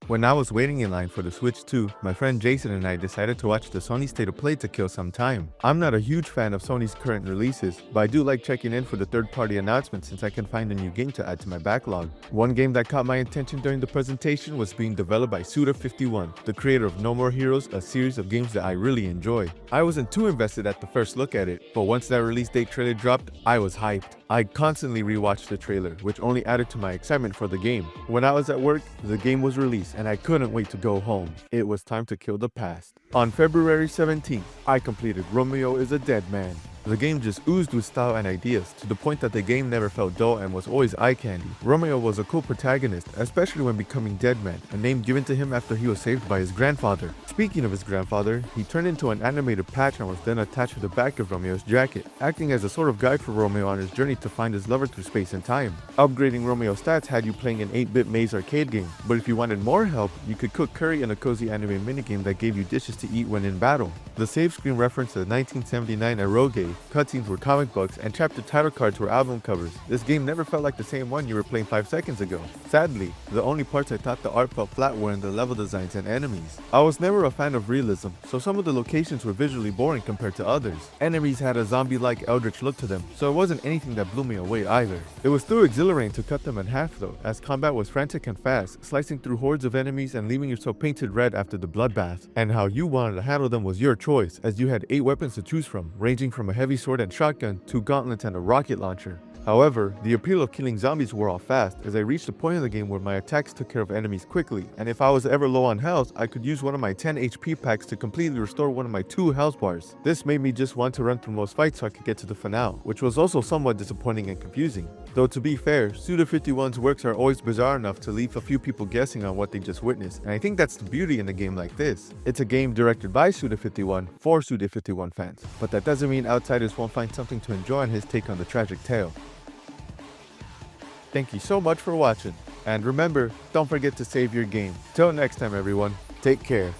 When I was waiting in line for the Switch 2, my friend Jason and I decided to watch the Sony State of Play to kill some time. I'm not a huge fan of Sony's current releases, but I do like checking in for the third-party announcements since I can find a new game to add to my backlog. One game that caught my attention during the presentation was being developed by Suda51, the creator of No More Heroes, a series of games that I really enjoy. I wasn't too invested at the first look at it, but once that release date trailer dropped, I was hyped. I constantly rewatched the trailer, which only added to my excitement for the game. When I was at work, the game was released and I couldn't wait to go home. It was time to kill the past. On February 17th, I completed Romeo is a Deadman. The game just oozed with style and ideas, to the point that the game never felt dull and was always eye candy. Romeo was a cool protagonist, especially when becoming Deadman, a name given to him after he was saved by his grandfather. Speaking of his grandfather, he turned into an animated patch and was then attached to the back of Romeo's jacket, acting as a sort of guide for Romeo on his journey to find his lover through space and time. Upgrading Romeo's stats had you playing an 8-bit maze arcade game, but if you wanted more help, you could cook curry in a cozy anime minigame that gave you dishes to eat when in battle. The save screen referenced the 1979 eroge, cutscenes were comic books, and chapter title cards were album covers. This game never felt like the same one you were playing 5 seconds ago. Sadly, the only parts I thought the art felt flat were in the level designs and enemies. I was never a fan of realism, so some of the locations were visually boring compared to others. Enemies had a zombie-like eldritch look to them, so it wasn't anything that blew me away either. It was still exhilarating to cut them in half though, as combat was frantic and fast, slicing through hordes of enemies and leaving yourself painted red after the bloodbath. And how you wanted to handle them was your choice, as you had 8 weapons to choose from, ranging from a heavy sword and shotgun to gauntlets and a rocket launcher. However, the appeal of killing zombies wore off fast, as I reached a point in the game where my attacks took care of enemies quickly, and if I was ever low on health, I could use one of my 10 HP packs to completely restore one of my 2 health bars. This made me just want to run through most fights so I could get to the finale, which was also somewhat disappointing and confusing. Though to be fair, Suda51's works are always bizarre enough to leave a few people guessing on what they just witnessed, and I think that's the beauty in a game like this. It's a game directed by Suda51 for Suda51 fans, but that doesn't mean outsiders won't find something to enjoy in his take on the tragic tale. Thank you so much for watching, and remember, don't forget to save your game. Till next time everyone, take care.